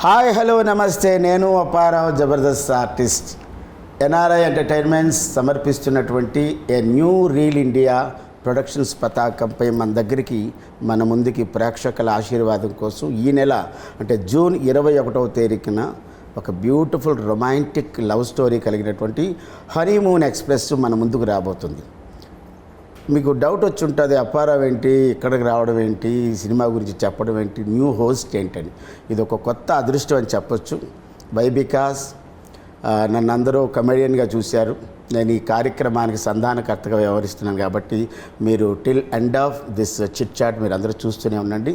Hi hello నమస్తే, నేను Apparao Jabardasth artist. NRI entertainments సమర్పిస్తున్నటువంటి a new reel India productions పతాకంపై మన ముందుకి ప్రేక్షకుల ఆశీర్వాదం కోసం ఈ నెల అంటే జూన్ 21వ తేదీన ఒక బ్యూటిఫుల్ రొమాంటిక్ లవ్ స్టోరీ కలిగినటువంటి హనీమూన్ ఎక్స్ప్రెస్ మన ముందుకు రాబోతుంది. మీకు డౌట్ వచ్చి ఉంటుంది, అప్పారావు ఏంటి ఇక్కడికి రావడం ఏంటి, ఈ సినిమా గురించి చెప్పడం ఏంటి, న్యూ హోస్ట్ ఏంటని. ఇది ఒక కొత్త అదృష్టం అని చెప్పొచ్చు. బికాస్ నన్ను అందరూ కమెడియన్గా చూశారు. నేను ఈ కార్యక్రమానికి సంధానకర్తగా వ్యవహరిస్తున్నాను కాబట్టి మీరు till end of this chit chat మీరు అందరూ చూస్తూనే ఉండండి.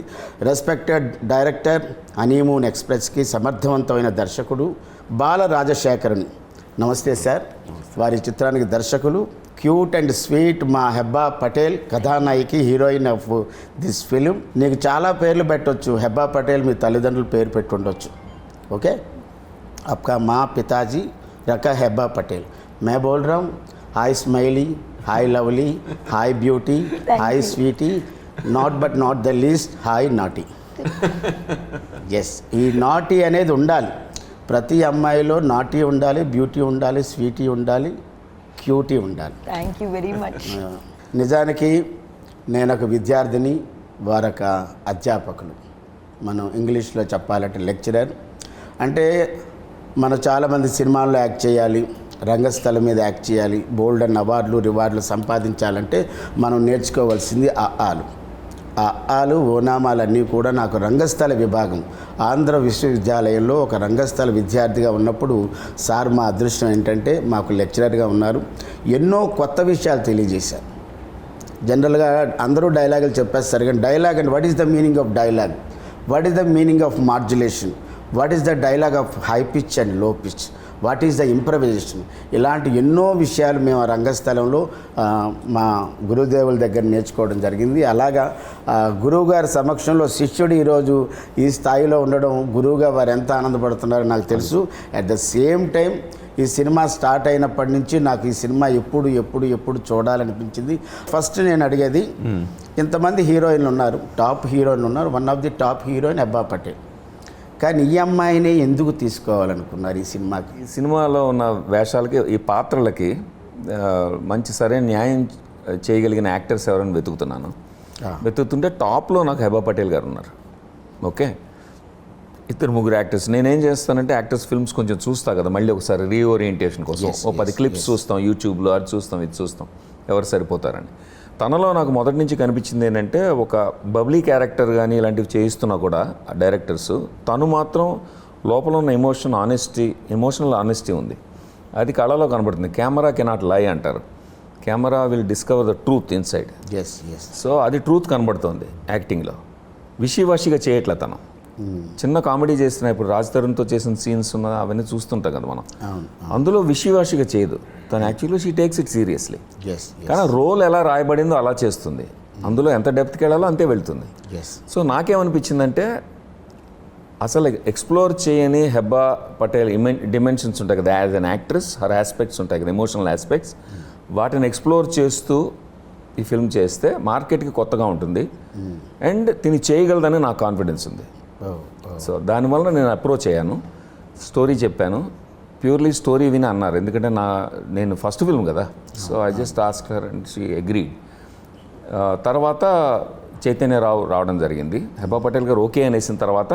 రెస్పెక్టెడ్ డైరెక్టర్, హనీమూన్ ఎక్స్ప్రెస్కి సమర్థవంతమైన దర్శకుడు బాల రాజశేఖరన్. నమస్తే సార్. వారి చిత్రానికి దర్శకులు క్యూట్ అండ్ స్వీట్ మా హెబ్బా పటేల్, కథానాయికి, హీరోయిన్ ఆఫ్ దిస్ ఫిలిం. నీకు చాలా పేర్లు పెట్టవచ్చు. హెబ్బా పటేల్ మీ తల్లిదండ్రులు పేరు పెట్టుండొచ్చు. ఓకే, आपका माँ पिताजी रखा हेब्बा पटेल. मैं बोल रहा हूँ hi smiley, hi lovely, hi beauty, hi sweetie, not but not the least hi naughty. Yes, ఈ నాటీ అనేది ఉండాలి. ప్రతి అమ్మాయిలో నాటీ ఉండాలి, బ్యూటీ ఉండాలి, స్వీటీ ఉండాలి, క్యూటీ ఉండాలి. Thank you very much. నిజానికి నేను ఒక విద్యార్థిని, వారొక అధ్యాపకులు. మనం ఇంగ్లీష్లో చెప్పాలంటే లెక్చరర్. అంటే మనం చాలామంది సినిమాల్లో యాక్ట్ చేయాలి, రంగస్థలం మీద యాక్ట్ చేయాలి, బోల్డ్ అండ్ అవార్డులు రివార్డులు సంపాదించాలంటే మనం నేర్చుకోవాల్సింది ఆలు. ఆలు ఓనామాలన్నీ కూడా నాకు రంగస్థల విభాగం ఆంధ్ర విశ్వవిద్యాలయంలో ఒక రంగస్థల విద్యార్థిగా ఉన్నప్పుడు సార్ మా అదృష్టం ఏంటంటే మాకు లెక్చరర్గా ఉన్నారు. ఎన్నో కొత్త విషయాలు తెలియజేశారు. జనరల్గా అందరూ డైలాగులు చెప్పేస్తారు, కానీ dialogue and what is the meaning of dialogue, what is the meaning of modulation, what is the dialogue of high pitch and low pitch, what is the improvisation, ఇలాంటి ఎన్నో విషయాలు మేము రంగస్థలంలో మా గురుదేవుల దగ్గర నేర్చుకోవడం జరిగింది. అలాగా గురువుగారి సమక్షంలో శిష్యుడు ఈరోజు ఈ స్థాయిలో ఉండడం, గురువుగా వారు ఎంత ఆనందపడుతున్నారో నాకు తెలుసు. అట్ ద సేమ్ టైం ఈ సినిమా స్టార్ట్ అయినప్పటి నుంచి నాకు ఈ సినిమా ఎప్పుడు చూడాలనిపించింది. ఫస్ట్ నేను అడిగేది, ఇంతమంది హీరోయిన్లు ఉన్నారు, టాప్ హీరోయిన్లు ఉన్నారు, one of the top heroine Hebah Patel, కానీ ఈ అమ్మాయినే ఎందుకు తీసుకోవాలనుకున్నారు ఈ సినిమాకి? ఈ సినిమాలో ఉన్న వేషాలకి, ఈ పాత్రలకి మంచి సరైన న్యాయం చేయగలిగిన యాక్టర్స్ ఎవరైనా వెతుకుతుంటే టాప్లో నాకు హెబ్బా పటేల్ గారు ఉన్నారు. ఓకే, ఇద్దరు ముగ్గురు యాక్టర్స్. నేనేం చేస్తానంటే యాక్టర్స్ ఫిల్మ్స్ కొంచెం చూస్తా కదా, మళ్ళీ ఒకసారి రీఓరియంటేషన్ కోసం ఓ 10 క్లిప్స్ చూస్తాం యూట్యూబ్లో, అది చూస్తాం ఇది చూస్తాం ఎవరు సరిపోతారని. తనలో నాకు మొదటి నుంచి కనిపించింది ఏంటంటే, ఒక బబ్లీ క్యారెక్టర్ కానీ ఇలాంటివి చేయిస్తున్నా కూడా డైరెక్టర్స్, తను మాత్రం లోపల ఉన్న ఎమోషనల్ ఆనెస్టీ ఉంది, అది కళలో కనబడుతుంది. కెమెరా కెనాట్ లై అంటారు, camera will discover the truth inside. So అది ట్రూత్ కనబడుతుంది యాక్టింగ్లో. విషివాషిగా చేయట్లే తను. చిన్న కామెడీ చేసిన, ఇప్పుడు రాజ్ తరుణ్తో చేసిన సీన్స్ ఉన్న అవన్నీ చూస్తుంటాం కదా మనం, అందులో విషివాషిగా చేయదు తను. Actually she takes it seriously. కానీ రోల్ ఎలా రాయబడిందో అలా చేస్తుంది, అందులో ఎంత డెప్త్కి వెళ్ళాలో అంతే వెళ్తుంది. సో నాకేమనిపించిందంటే, అసలు ఎక్స్ప్లోర్ చేయని హెబ్బా పటేల్ డిమెన్షన్స్ ఉంటాయి కదా, as an actress her aspects ఉంటాయి కదా, ఎమోషనల్ ఆస్పెక్ట్స్, వాటిని ఎక్స్ప్లోర్ చేస్తూ ఈ ఫిల్మ్ చేస్తే మార్కెట్కి కొత్తగా ఉంటుంది అండ్ తిని చేయగలదని నాకు కాన్ఫిడెన్స్ ఉంది. సో దానివల్ల నేను అప్రోచ్ అయ్యాను, స్టోరీ చెప్పాను. ప్యూర్లీ స్టోరీ విని అన్నారు, ఎందుకంటే నేను ఫస్ట్ ఫిల్మ్ కదా. So I just ask her and she agreed. తర్వాత చైతన్యరావు రావడం జరిగింది. హెబ్బా పటేల్ గారు ఓకే అనేసిన తర్వాత,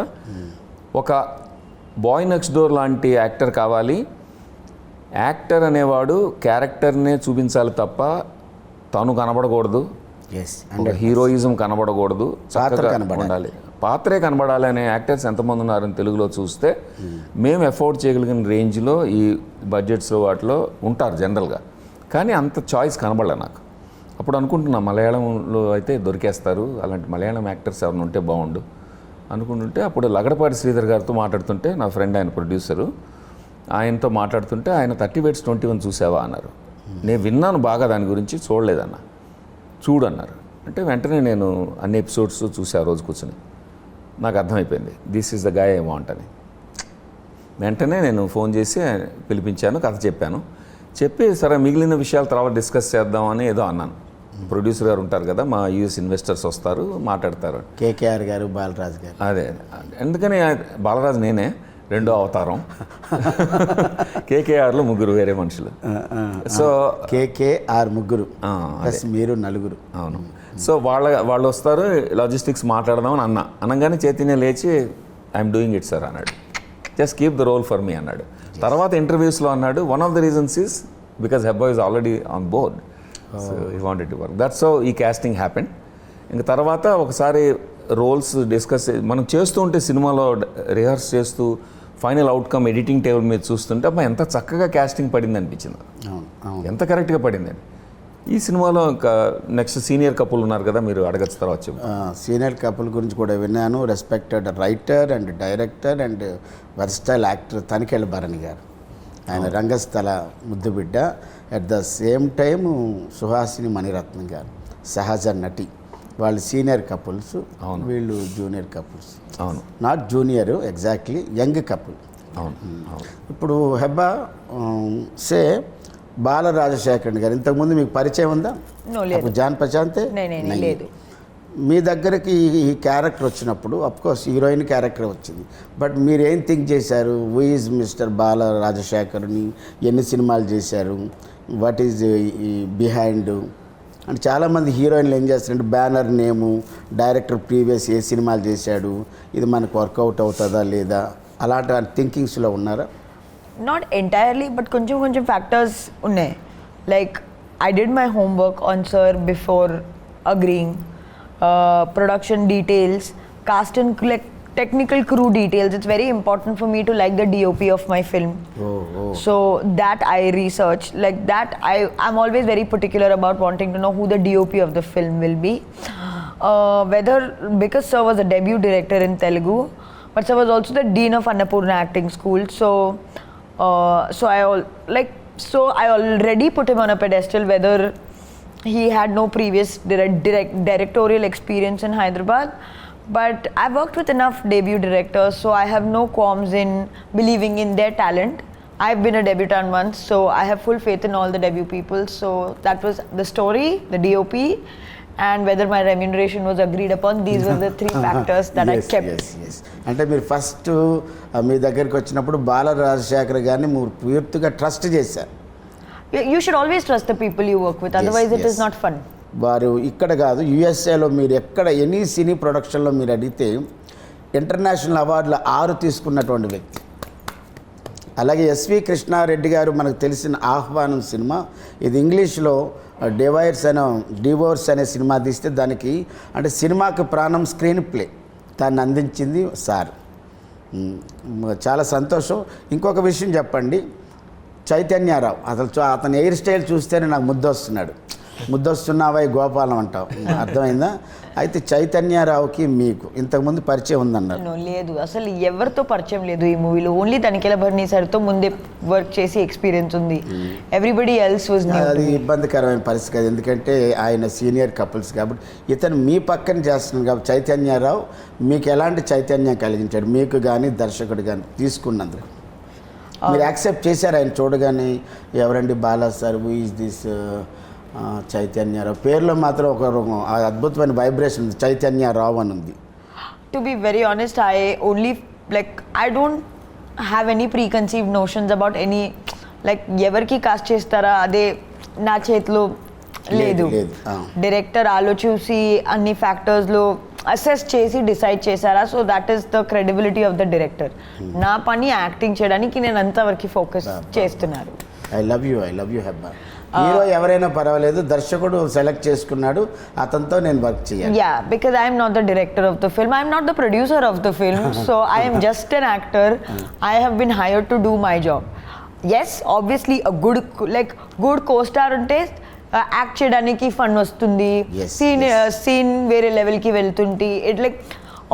ఒక బాయ్ నెక్స్ట్ డోర్ లాంటి యాక్టర్ కావాలి. యాక్టర్ అనేవాడు క్యారెక్టర్నే చూపించాలి తప్ప తను కనబడకూడదు, హీరోయిజం కనబడకూడదు, చక్కగా ఉండాలి, పాత్రే కనబడాలి అనే యాక్టర్స్ ఎంతమంది ఉన్నారని తెలుగులో చూస్తే మేము ఎఫోర్డ్ చేయగలిగిన రేంజ్లో ఈ బడ్జెట్స్లో వాటిలో ఉంటారు జనరల్గా. కానీ అంత చాయిస్ కనబడలే నాకు. అప్పుడు అనుకుంటున్నా మలయాళంలో అయితే దొరికేస్తారు, అలాంటి మలయాళం యాక్టర్స్ ఎవరైనా ఉంటే బాగుండు అనుకుంటుంటే, అప్పుడు లగడపాటి శ్రీధర్ గారితో మాట్లాడుతుంటే, నా ఫ్రెండ్ ఆయన ప్రొడ్యూసరు, ఆయనతో మాట్లాడుతుంటే ఆయన 30 Beds 21 చూసావా అన్నారు. నేను విన్నాను బాగా దాని గురించి, చూడలేదన్న, చూడన్నారు. అంటే వెంటనే నేను అన్ని ఎపిసోడ్స్ చూసి ఆ రోజు కూర్చొని నాకు అర్థమైపోయింది, this is the guy I want అని. వెంటనే నేను ఫోన్ చేసి పిలిపించాను, కథ చెప్పాను. చెప్పి సరే మిగిలిన విషయాలు తర్వాత డిస్కస్ చేద్దామని ఏదో అన్నాను. ప్రొడ్యూసర్ గారు ఉంటారు కదా, మా యూఎస్ ఇన్వెస్టర్స్ వస్తారు మాట్లాడతారు. కేకేఆర్ గారు, బాలరాజ్ గారు. అదే ఎందుకని బాలరాజు నేనే రెండో అవతారం, కేకేఆర్లో ముగ్గురు వేరే మనుషులు. సో కేకేఆర్ ముగ్గురు, ప్లస్ మీరు నలుగురు. అవును. సో వాళ్ళు వస్తారు, లాజిస్టిక్స్ మాట్లాడదామని అనగానే చైతన్య లేచి ఐఎమ్ డూయింగ్ ఇట్ సార్ అన్నాడు. Just keep the role for me అన్నాడు. తర్వాత ఇంటర్వ్యూస్లో అన్నాడు, one of the reasons is because Hebah is already on board, so he wanted to work. That's how ఈ కాస్టింగ్ హ్యాపెన్. ఇంక తర్వాత ఒకసారి రోల్స్ డిస్కస్ మనం చేస్తూ ఉంటే, సినిమాలో రిహార్స్ చేస్తూ ఫైనల్ అవుట్కమ్ ఎడిటింగ్ టేబుల్ మీద చూస్తుంటే అబ్బా ఎంత చక్కగా కాస్టింగ్ పడింది అనిపించింది, ఎంత కరెక్ట్గా పడిందని. ఈ సినిమాలో ఇంకా నెక్స్ట్ సీనియర్ కపుల్ ఉన్నారు కదా, మీరు అడగచ్చు తర్వాత చెప్పు. సీనియర్ కపుల్ గురించి కూడా విన్నాను. Respected writer and director and versatile actor Tanikella Bharani గారు, ఆయన రంగస్థల ముద్దుబిడ్డ. At the same time Suhasini Maniratnam గారు సహజ నటి. వాళ్ళు సీనియర్ కపుల్స్, వీళ్ళు జూనియర్ కపుల్స్. అవును, not junior, exactly young couple. అవును. ఇప్పుడు హెబ్బా సే బాల రాజశేఖరన్ గారు ఇంతకుముందు మీకు పరిచయం ఉందా? అప్పుడు జాన్ ప్రశాంతే లేదు. మీ దగ్గరికి ఈ క్యారెక్టర్ వచ్చినప్పుడు అఫ్కోర్స్ హీరోయిన్ క్యారెక్టర్ వచ్చింది, బట్ మీరు ఏం థింక్ చేశారు? హూ ఈజ్ మిస్టర్ బాల రాజశేఖర్ని, ఎన్ని సినిమాలు చేశారు, వాట్ ఈజ్ బిహైండ్? అంటే చాలామంది హీరోయిన్లు ఏం చేస్తారంటే బ్యానర్ నేము, డైరెక్టర్ ప్రీవియస్ ఏ సినిమాలు చేశాడు, ఇది మనకు వర్కౌట్ అవుతుందా లేదా, అలాంటి థింకింగ్స్లో ఉన్నారా? నాట్ ఎంటైర్లీ, బట్ కొంచెం ఫ్యాక్టర్స్ ఉన్నాయి. Like I did my homework on sir before agreeing. Production details, cost and technical crew details. It's very important for me to like the DOP of my film. So that I research. Like that I'm always very particular about wanting to know who the DOP of the film will be. Whether, because sir was a debut director in Telugu, but sir was also the dean of Annapurna Acting School. So I already put him on a pedestal, whether he had no previous directorial experience in Hyderabad. But I've worked with enough debut directors, so I have no qualms in believing in their talent. I've been a debutant once, so I have full faith in all the debut people. So that was the story, the DOP, and whether my remuneration was agreed upon. These were the three factors that I kept. Yes. అంటే మీరు first మీ దగ్గరికి వచ్చినప్పుడు బాల రాజశేఖర్ గారిని మీరు పూర్తిగా trust చేశారు. You should always trust the people you work with, otherwise it is not fun. వారు ఇక్కడ కాదు, యుఎస్ఏలో మీరు ఎక్కడ ఎనీ సినీ ప్రొడక్షన్లో మీరు అడిగితే ఇంటర్నేషనల్ అవార్డులు 6 తీసుకున్నటువంటి వ్యక్తి. అలాగే ఎస్వి కృష్ణారెడ్డి గారు మనకు తెలిసిన ఆహ్వానం సినిమా, ఇది ఇంగ్లీష్లో డివోర్స్ అనే సినిమా తీస్తే దానికి అంటే సినిమాకి ప్రాణం స్క్రీన్ ప్లే దాన్ని అందించింది సార్. చాలా సంతోషం. ఇంకొక విషయం చెప్పండి, చైతన్యరావు అతని హెయిర్ స్టైల్ చూస్తేనే నాకు ముద్దొస్తున్నావా గోపాలం అంటావు, అర్థమైందా? అయితే చైతన్యరావుకి మీకు ఇంతకుముందు పరిచయం ఉందన్నారు? లేదు, అసలు ఎవరితో పరిచయం లేదు ఈ మూవీలో. ఓన్లీ తనికెల భరణి సార్తో ముందే వర్క్ చేసి ఎక్స్పీరియన్స్ ఉంది. Everybody else was new. అది ఇబ్బందికరమైన పరిస్థితి కాదు, ఎందుకంటే ఆయన సీనియర్ కపుల్స్ కాబట్టి. ఇతను మీ పక్కన చేస్తున్నాడు కాబట్టి చైతన్యరావు మీకు ఎలాంటి చైతన్యం కలిగించాడు, మీకు కానీ దర్శకుడు కానీ తీసుకున్నందుకు? మీరు యాక్సెప్ట్ చేశారు ఆయన చూడగానే? ఎవరండి Bala sir, who is this Chaitanya Rao? పేరులో మాత్రం ఒక అద్భుతమైన వైబ్రేషన్ ఉంది, చైతన్యరావు అని ఉంది. To be very honest, I don't have any preconceived notions about any, ఎవరికి కాస్ట్ చేస్తారా అదే నా చేతిలో లేదు. డైరెక్టర్ ఆలోచించి అన్ని ఫ్యాక్టర్స్లో అసెస్ చేసి డిసైడ్ చేశారా, so that is the credibility of the director. నా పని యాక్టింగ్ చేయడానికి నేను అంతవరకు ఫోకస్ చేస్తున్నారు. I love you Hebah. Hero ఎవరైనా పర్వాలేదు, దర్శకుడు సెలెక్ట్ చేసుకున్నాడు, అతనితో నేను వర్క్ చేయాలి. Yeah, because I'm not the director of the film, I'm not the producer of the film, so I'm just an actor. I have been hired to do my job. Yes, obviously good co-star ఉంటే act చేయడానికి fun వస్తుంది, scene వేరే లెవెల్కి వెళ్తుంటే it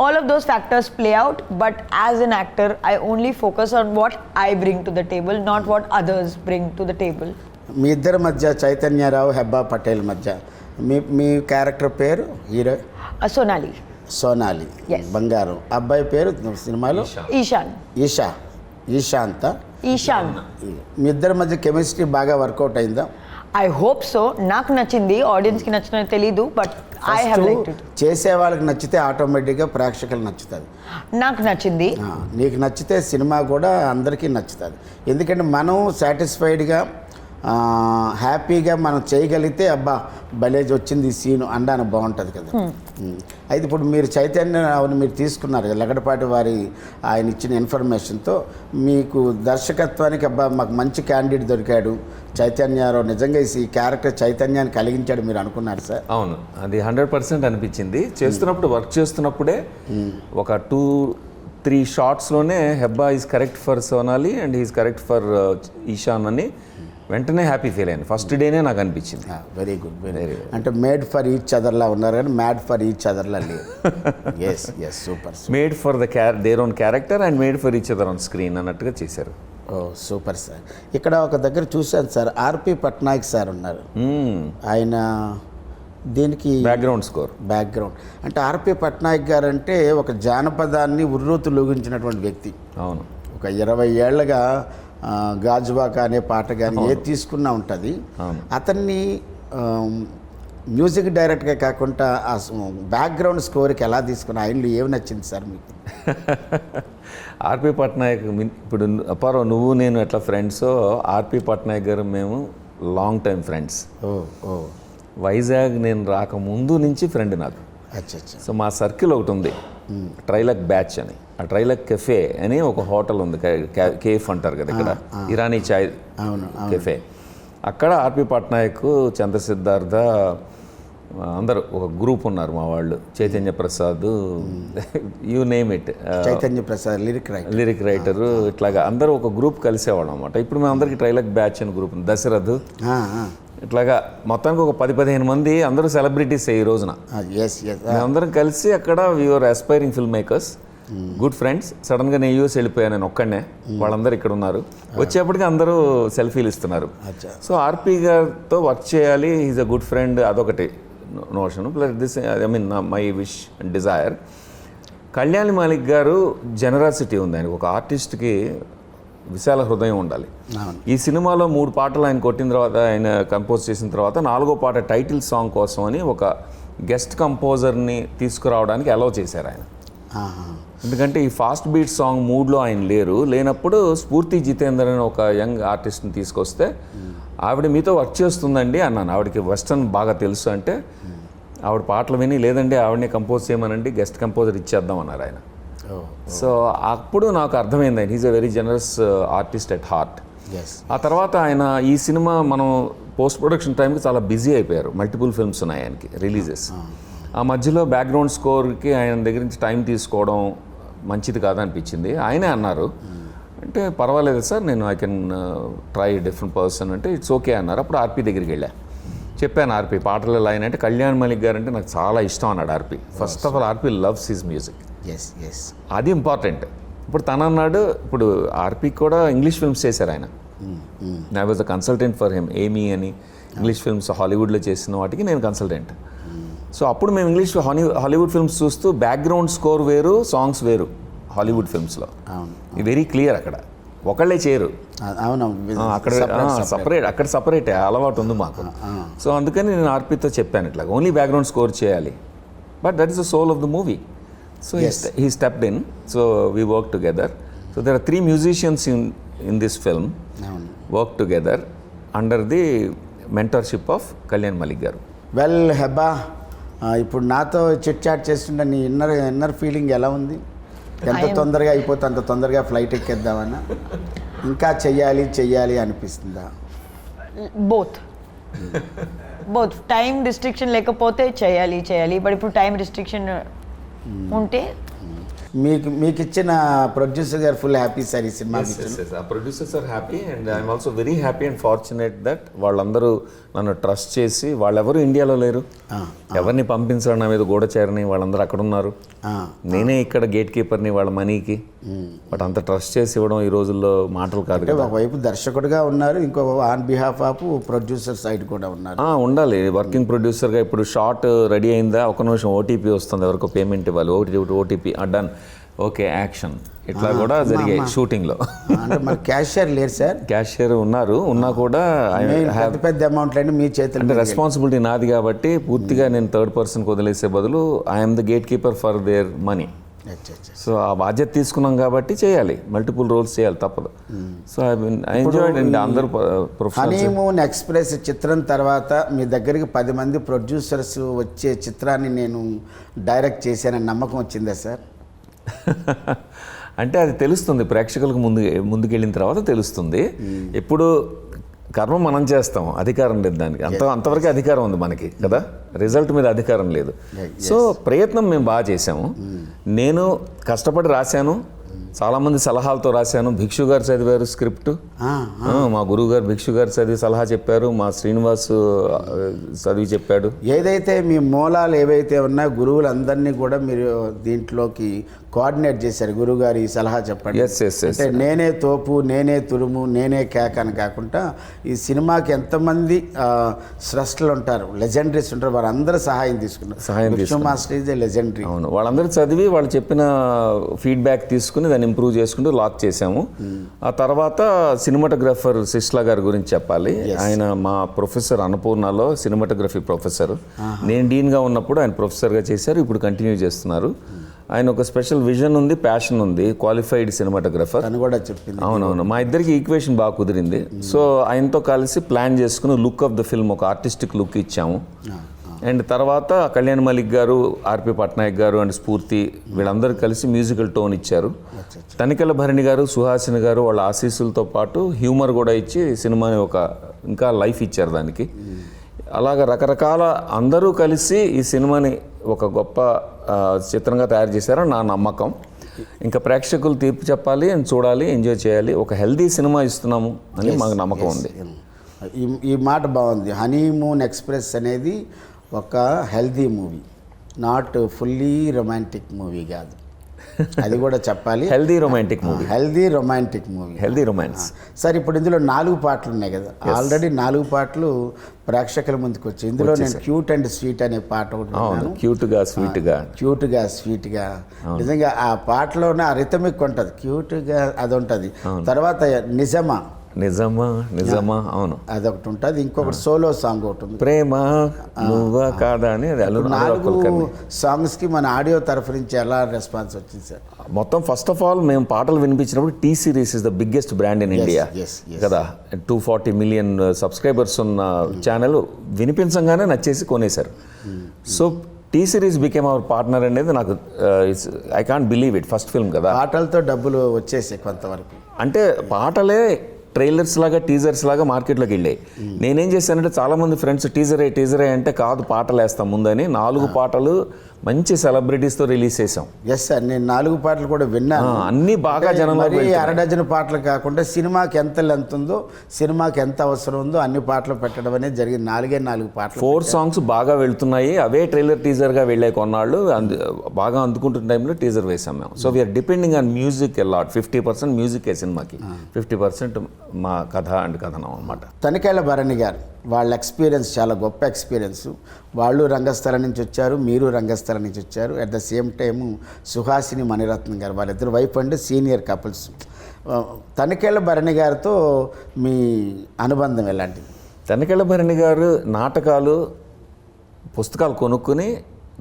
all of those factors play out, but as an actor I only focus on what I bring to the table, not what others bring to the table. మీ ఇద్దరి మధ్య, చైతన్యరావు హెబ్బా పటేల్ మధ్య, మీ character పేరు hero? Sonali. బంగారం. అబ్బాయి పేరు సినిమాలో? ఈశాన్. మీ ఇద్దరి మధ్య కెమిస్ట్రీ బాగా వర్కౌట్ అయిందా? I hope so. నాకు నచ్చింది, ఆడియన్స్కి నచ్చినో తెలీదు, but I have liked it. చేసే వాళ్ళకి నచ్చితే ఆటోమేటిక్గా ప్రేక్షకులు నచ్చుతుంది. నాకు నచ్చింది. నీకు నచ్చితే సినిమా కూడా అందరికీ నచ్చుతుంది. ఎందుకంటే మనం సాటిస్ఫైడ్గా హ్యాపీగా మనం చేయగలిగితే అబ్బా భలేజ్ వచ్చింది ఈ సీను అనడానికి బాగుంటుంది కదా. అయితే ఇప్పుడు మీరు చైతన్య మీరు తీసుకున్నారు కదా లగడపాటి వారి ఆయన ఇచ్చిన ఇన్ఫర్మేషన్తో మీకు దర్శకత్వానికి అబ్బా మాకు మంచి క్యాండిడేట్ దొరికాడు చైతన్యరావు, నిజంగా ఈ క్యారెక్టర్ చైతన్యాన్ని కలిగించాడు మీరు అనుకున్నారు సార్? అవును, అది 100% అనిపించింది. చేస్తున్నప్పుడు వర్క్ చేస్తున్నప్పుడే ఒక 2-3 షార్ట్స్లోనే Hebah is correct for Sonali and is correct for Ishaan అని వెంటనే హ్యాపీ ఫీల్ అయ్యాను. ఫస్ట్ డేనే నాకు అనిపించింది. Very good, very good. అంటే మేడ్ ఫర్ ఈచ్ అదర్లా ఉన్నారు కానీ మ్యాడ్ ఫర్ ఈచ్ అదర్లా లేదు. Yes yes, super. Made for their own character and made for each other on screen అన్నట్టుగా చేశారు. Oh super sir. ఇక్కడ ఒక దగ్గర చూశాను సార్, ఆర్పి పట్నాయక్ సార్ ఉన్నారు. ఆయన దీనికి బ్యాక్గ్రౌండ్ అంటే ఆర్పి పట్నాయక్ గారు అంటే ఒక జానపదాన్ని ఉర్రూతులూగించినటువంటి వ్యక్తి. అవును, ఒక 20 ఏళ్ళగా గాజువాక అనే పాట కానీ ఏది తీసుకున్నా ఉంటుంది. అతన్ని మ్యూజిక్ డైరెక్ట్గా కాకుండా ఆ బ్యాక్గ్రౌండ్ స్కోర్కి ఎలా తీసుకున్నా ఆయనలో ఏమి నచ్చింది సార్ మీకు? ఆర్పి పట్నాయక్ ఇప్పుడు అపారం నువ్వు నేను ఎట్లా ఫ్రెండ్సో ఆర్పి పట్నాయక్ గారు మేము లాంగ్ టైం ఫ్రెండ్స్. వైజాగ్ నేను రాకముందు నుంచి ఫ్రెండ్ నాకు. సో మా సర్కిల్ ఒకటి ఉంది, ట్రైలక్ బ్యాచ్ అని. ఆ ట్రైలక్ కెఫే అని ఒక హోటల్ ఉంది, కేఫ్ అంటారు కదా ఇక్కడ, ఇరానీ చాయ్ కెఫే. అక్కడ ఆర్పి పట్నాయక్, చంద్రసిద్ధార్థ అందరూ ఒక గ్రూప్ ఉన్నారు మా వాళ్ళు. Chaitanya Prasad, you name it, Chaitanya Prasad lyric writer, ఇట్లాగా అందరూ ఒక గ్రూప్ కలిసేవాళ్ళం అనమాట. ఇప్పుడు మేము అందరికీ ట్రైలక్ బ్యాచ్ అని గ్రూప్ ఉంది. దశరథ్, ఇట్లాగా మొత్తానికి ఒక 10-15 మంది అందరూ సెలబ్రిటీస్ ఈ రోజున. మేమందరం కలిసి అక్కడ we are aspiring filmmakers, good friends. సడన్గా నేను యూఎస్ వెళ్ళిపోయాను, నేను ఒక్కడనే, వాళ్ళందరూ ఇక్కడ ఉన్నారు. వచ్చేప్పటికి అందరూ సెల్ఫీలు ఇస్తున్నారు. సో ఆర్పి గారితో వర్క్ చేయాలి, ఈజ్ అ గుడ్ ఫ్రెండ్, అదొకటి notion. Plus this I mean my wish and Dzire. Kalyan Malik గారు జనరాసిటీ ఉంది ఆయనకు. ఒక ఆర్టిస్ట్కి విశాల హృదయం ఉండాలి. ఈ సినిమాలో 3 పాటలు ఆయన కొట్టిన తర్వాత, ఆయన కంపోజ్ చేసిన తర్వాత 4వ పాట టైటిల్ సాంగ్ కోసం అని ఒక గెస్ట్ కంపోజర్ని తీసుకురావడానికి అలౌ చేశారు ఆయన. ఎందుకంటే ఈ ఫాస్ట్ బీట్ సాంగ్ మూడ్లో ఆయన లేనప్పుడు స్ఫూర్తి జితేందర్ అని ఒక యంగ్ ఆర్టిస్ట్ని తీసుకొస్తే ఆవిడ మీతో వర్క్ చేస్తుందండి అన్నాను. ఆవిడకి వెస్టర్న్ బాగా తెలుసు అంటే ఆవిడ పాటలు విని లేదండి ఆవిడని కంపోజ్ చేయమనండి, గెస్ట్ కంపోజర్ ఇచ్చేద్దాం అన్నారు ఆయన. సో అప్పుడు నాకు అర్థమైంది ఆయన is a very generous artist at heart. ఆ తర్వాత ఆయన ఈ సినిమా మనం పోస్ట్ ప్రొడక్షన్ టైంకి చాలా బిజీ అయిపోయారు, మల్టిపుల్ ఫిల్మ్స్ ఉన్నాయి ఆయనకి రిలీజెస్. ఆ మధ్యలో బ్యాక్గ్రౌండ్ స్కోర్కి ఆయన దగ్గర నుంచి టైం తీసుకోవడం మంచిది కాదనిపించింది. ఆయనే అన్నారు, అంటే పర్వాలేదు సార్, నేను I can try different person అంటే ఇట్స్ ఓకే అన్నారు. అప్పుడు ఆర్పి దగ్గరికి వెళ్ళా, చెప్పాను ఆర్పి పాటల లైన్ అంటే కళ్యాణ్ మాలిక్ గారు అంటే నాకు చాలా ఇష్టం అన్నాడు RP. First of all RP loves his music, అది ఇంపార్టెంట్. ఇప్పుడు తను అన్నాడు, ఇప్పుడు ఆర్పి కూడా ఇంగ్లీష్ ఫిల్మ్స్ చేశారు ఆయన. I was a consultant for him, ఏమీ అని ఇంగ్లీష్ ఫిల్మ్స్ హాలీవుడ్లో చేసిన వాటికి నేను కన్సల్టెంట్. సో అప్పుడు మేము ఇంగ్లీష్ హాలీవుడ్ ఫిల్మ్స్ చూస్తూ బ్యాక్గ్రౌండ్ స్కోర్ వేరు, సాంగ్స్ వేరు హాలీవుడ్ ఫిల్మ్స్లో. వెరీ క్లియర్, అక్కడ ఒకళ్ళే చేయరు, అక్కడ సపరేట్ అలవాటు ఉంది మాకు. సో అందుకని నేను ఆర్పితో చెప్పాను ఇట్లా ఓన్లీ బ్యాక్గ్రౌండ్ స్కోర్ చేయాలి, but that is the soul of the movie. So he stepped in, so we worked together. So there are 3 musicians in this film worked together under the mentorship of Kalyan Malik garu. Well, Hebah, ఇప్పుడు నాతో chit chat చేస్తుంటే నీ inner feeling ఎలా ఉంది? ఎంత తొందరగా అయిపోతే అంత తొందరగా ఫ్లైట్ ఎక్కేద్దామన్నా, ఇంకా చెయ్యాలి అనిపిస్తుందా? బోత్ టైం రిస్ట్రిక్షన్ లేకపోతే చేయాలి, బట్ ఇప్పుడు టైం రిస్ట్రిక్షన్ ఉంటే మీకు ఇచ్చిన producer garu full happy sir ఈ సినిమా. Producers are happy and I'm also very happy and fortunate that వాళ్ళందరూ నన్ను ట్రస్ట్ చేసి, వాళ్ళెవరు ఇండియాలో లేరు, ఎవరిని పంపించడం నా మీద గూఢచారిని, వాళ్ళందరూ అక్కడ ఉన్నారు, నేనే ఇక్కడ గేట్ కీపర్ని వాళ్ళ మనీకి. బట్ అంత ట్రస్ట్ చేసి ఇవ్వడం ఈ రోజుల్లో మాటలు కాదు. ఒకవైపు దర్శకుడిగా ఉన్నారు, ఇంకో on behalf of producer side కూడా ఉన్నారు. ఉండాలి వర్కింగ్ ప్రొడ్యూసర్గా. ఇప్పుడు షార్ట్ రెడీ అయిందా, ఒక నిమిషం ఓటీపీ వస్తుంది, ఎవరికో పేమెంట్ ఇవ్వాలి, ఓటీపీ డన్, ఓకే యాక్షన్ ఇట్లా కూడా జరిగాయి షూటింగ్లో. అంటే మరి క్యాషియర్ లేరు సార్, క్యాషియర్ ఉన్నా కూడా పెద్ద పెద్ద అమౌంట్లన్నీ మీ చేతులు. అంటే రెస్పాన్సిబిలిటీ నాది కాబట్టి పూర్తిగా నేను థర్డ్ పర్సన్కి వదిలేసే బదులు I'm the gate keeper for their money. So ఆ బాధ్యత తీసుకున్నాం కాబట్టి చేయాలి, మల్టిపుల్ రోల్స్ చేయాలి, తప్పదు. సో ఐ ఎంజాయ్డ్ అండి. అందరూ ప్రొఫెషనల్స్. హనీమూన్ ఎక్స్ప్రెస్ చిత్రం తర్వాత మీ దగ్గరికి 10 మంది ప్రొడ్యూసర్స్ వచ్చే చిత్రాన్ని నేను డైరెక్ట్ చేశానని నమ్మకం వచ్చిందా సార్? అంటే అది తెలుస్తుంది ప్రేక్షకులకు ముందుకెళ్ళిన తర్వాత తెలుస్తుంది. ఎప్పుడు కర్మ మనం చేస్తాం, అధికారం లేదు దానికి. అంతవరకే అధికారం ఉంది మనకి కదా, రిజల్ట్ మీద అధికారం లేదు. సో ప్రయత్నం మేము బాగా చేసాము. నేను కష్టపడి రాశాను, చాలామంది సలహాలతో రాశాను. భిక్షు గారు చదివారు స్క్రిప్ట్, మా గురువు గారు భిక్షు గారు చదివి సలహా చెప్పారు, మా శ్రీనివాస్ చదివి చెప్పాడు. ఏదైతే మీ మూలాలు ఏవైతే ఉన్నా గురువులందరినీ కూడా మీరు దీంట్లోకి కోఆర్డినేట్ చేశారు. గురువుగారు ఈ సలహా చెప్పండి, అంటే నేనే తోపు, నేనే తురుము, నేనే కేక అని కాకుండా ఈ సినిమాకి ఎంతమంది స్రష్టలు ఉంటారు, లెజెండరీస్ ఉంటారు, వారందరూ సహాయం తీసుకున్నారు. Vishnu master is a legendary. అవును, వాళ్ళందరూ చదివి వాళ్ళు చెప్పిన ఫీడ్బ్యాక్ తీసుకుని దాన్ని ఇంప్రూవ్ చేసుకుంటూ లాక్ చేసాము. ఆ తర్వాత సినిమాటోగ్రాఫర్ సిస్లా గారి గురించి చెప్పాలి. ఆయన మా ప్రొఫెసర్ అన్నపూర్ణలో సినిమాటోగ్రఫీ ప్రొఫెసర్. నేను డీన్గా ఉన్నప్పుడు ఆయన ప్రొఫెసర్గా చేశారు, ఇప్పుడు కంటిన్యూ చేస్తున్నారు. ఆయన ఒక స్పెషల్ విజన్ ఉంది, ప్యాషన్ ఉంది, క్వాలిఫైడ్ సినిమాటోగ్రఫర్ అని కూడా చెప్పింది. అవునవును, మా ఇద్దరికి ఈక్వేషన్ బాగా కుదిరింది. సో ఆయనతో కలిసి ప్లాన్ చేసుకుని లుక్ ఆఫ్ ద ఫిల్మ్ ఒక ఆర్టిస్టిక్ లుక్ ఇచ్చాము. అండ్ తర్వాత కళ్యాణ్ మలిక్ గారు, ఆర్పి పట్నాయక్ గారు అండ్ స్ఫూర్తి వీళ్ళందరూ కలిసి మ్యూజికల్ టోన్ ఇచ్చారు. తనికెళ్ళ భరణి గారు, సుహాసిని గారు వాళ్ళ ఆశీస్సులతో పాటు హ్యూమర్ కూడా ఇచ్చి సినిమాని ఒక ఇంకా లైఫ్ ఇచ్చారు దానికి. అలాగ రకరకాల అందరూ కలిసి ఈ సినిమాని ఒక గొప్ప చిత్రంగా తయారు చేశారని నా నమ్మకం. ఇంకా ప్రేక్షకులు తీర్పు చెప్పాలి అని చూడాలి, ఎంజాయ్ చేయాలి. ఒక హెల్దీ సినిమా ఇస్తున్నాము అని మాకు నమ్మకం ఉంది. ఈ మాట బాగుంది. హనీమూన్ ఎక్స్ప్రెస్ అనేది ఒక healthy movie, not fully romantic movie కాదు, అది కూడా చెప్పాలి. Healthy romantic movie, healthy romantic movie, healthy romance. Sir ఇప్పుడు ఇందులో 4 పాటలు ఉన్నాయి కదా, ఆల్రెడీ 4 పాటలు ప్రేక్షకుల ముందుకు వచ్చాయి. ఇందులో నేను క్యూట్ అండ్ స్వీట్ అనే పాట ఒకటి, క్యూట్గా స్వీట్గా నిజంగా ఆ పాటలోనే ఆ రిథమిక్ ఉంటుంది, క్యూట్గా అది ఉంటుంది. తర్వాత నిజమా అవును అదొకటి ఉంటుంది. ఇంకొకటి సోలో సాంగ్ ఒకటి ఉంది, ప్రేమ నువ్వా కాదా అని. 4 సాంగ్స్కి మన ఆడియో తరఫు నుంచి ఎలా రెస్పాన్స్ వచ్చింది సార్? మొత్తం ఫస్ట్ ఆఫ్ ఆల్ మేము పాటలు వినిపించినప్పుడు T series is the biggest brand in India కదా. 240 మిలియన్ సబ్స్క్రైబర్స్ ఉన్న ఛానల్ వినిపించగానే నచ్చేసి కొనేశారు. So T series became our partner అనేది నాకు I can't believe it. First film కదా, పాటలతో డబ్బులు వచ్చేసాయి కొంతవరకు. అంటే పాటలే ట్రైలర్స్ లాగా, టీజర్స్ లాగా మార్కెట్లోకి వెళ్ళాయి. నేనేం చేశానంటే చాలామంది ఫ్రెండ్స్ టీజరే అంటే కాదు, పాటలు వేస్తాం ముందని 4 పాటలు మంచి సెలబ్రిటీస్తో రిలీజ్ చేసాం. ఎస్ సార్, నేను 4 పాటలు కూడా విన్నాను. అన్నీ బాగా జనంలో 6 పాటలు కాకుండా సినిమాకి ఎంత లెంత్ ఉందో, సినిమాకి ఎంత అవసరం ఉందో అన్ని పాటలు పెట్టడం అనేది జరిగింది. 4 పాటలు, 4 సాంగ్స్ బాగా వెళ్తున్నాయి. అవే ట్రైలర్ టీజర్గా వెళ్ళాయి కొన్నాళ్ళు. బాగా అందుకుంటున్న టైంలో టీజర్ వేసాం మేము. So we are depending on music a lot. 50% music సినిమాకి, 50% మా కథ అండ్ కథనం అనమాట. తనికెళ్ళ భరణి గారు వాళ్ళ ఎక్స్పీరియన్స్ చాలా గొప్ప ఎక్స్పీరియన్స్. వాళ్ళు రంగస్థలం నుంచి వచ్చారు, మీరు రంగస్థలం నుంచి వచ్చారు. At the same time Suhasini Maniratnam గారు, వాళ్ళిద్దరు wife and senior couples. Tanikella Bharani గారితో మీ అనుబంధం ఎలాంటిది? తనికెళ్ళ భరణి గారు నాటకాలు, పుస్తకాలు కొనుక్కుని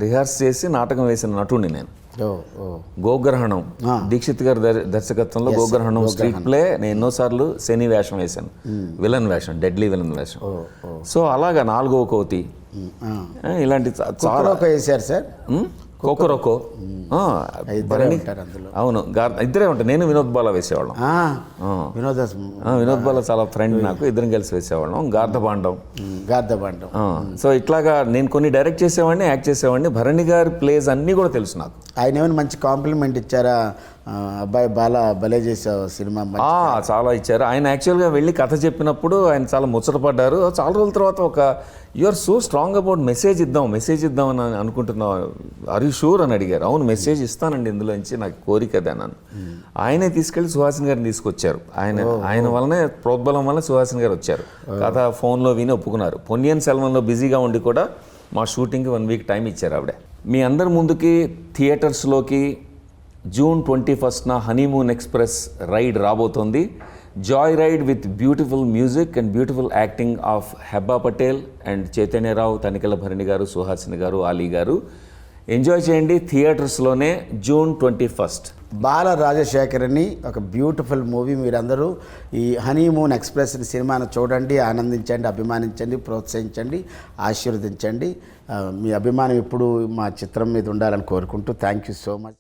రిహార్స్ చేసి నాటకం వేసిన నటుడిని నేను. గోగ్రహణం, దీక్షిత్ గారి దర్శకత్వంలో గోగ్రహణం స్ట్రీట్ ప్లే నేను ఎన్నోసార్లు శని వేషం వేశాను, విలన్ వేషం, డెడ్లీ విలన్ వేషం. సో అలాగా 4వ కోతి ఇలాంటి చాలా వేశారు సార్. కోకరోకో అవును, ఇద్దరే ఉంటాయి. నేను వినోద్ బాలా వేసేవాళ్ళం. వినోద్ బాలా చాలా ఫ్రెండ్ నాకు, ఇద్దరం కలిసి వేసేవాళ్ళం. గార్ధబాండం. సో ఇట్లాగా నేను కొన్ని డైరెక్ట్ చేసేవాడిని, యాక్ట్ చేసేవాడిని. భరణి గారి ప్లేస్ అన్నీ కూడా తెలుసు నాకు. ఆయన ఏమైనా మంచి కాంప్లిమెంట్ ఇచ్చారా? అబ్బాయి భలే చేసావు సినిమా. చాలా ఇచ్చారు. ఆయన యాక్చువల్గా వెళ్ళి కథ చెప్పినప్పుడు ఆయన చాలా ముచ్చటపడ్డారు. చాలా రోజుల తర్వాత ఒక you are so strong about message ఇద్దాం అని అనుకుంటున్నావు, ఆర్ యూ షూర్ అని అడిగారు. అవును, మెసేజ్ ఇస్తానండి ఇందులోంచి, నాకు కోరిక అదే అన్నాను. ఆయనే తీసుకెళ్ళి సుహాసిని గారిని తీసుకొచ్చారు. ఆయన వల్లనే, ప్రోద్బలం వల్ల సుహాసిని గారు వచ్చారు. కథ ఫోన్లో విని ఒప్పుకున్నారు. పొన్నియిన్ సెల్వన్లో బిజీగా ఉండి కూడా మా షూటింగ్కి 1 వీక్ టైం ఇచ్చారు ఆవిడ. మీ అందరి ముందుకి థియేటర్స్లోకి జూన్ 21న హనీమూన్ ఎక్స్ప్రెస్ రైడ్ రాబోతోంది. Joy ride with beautiful music and beautiful acting of Hebah Patel and Chaitanya Rao, Tanikella Bharani గారు, సుహాసిని గారు, ఆలీ గారు. ఎంజాయ్ చేయండి థియేటర్స్లోనే జూన్ 21. బాల రాజశేఖర్ని ఒక బ్యూటిఫుల్ మూవీ. మీరందరూ ఈ హనీమూన్ ఎక్స్ప్రెస్ సినిమాను చూడండి, ఆనందించండి, అభిమానించండి, ప్రోత్సహించండి, ఆశీర్వదించండి. మీ అభిమానం ఎప్పుడు మా చిత్రం మీద ఉండాలని కోరుకుంటూ థ్యాంక్ యూ సో మచ్.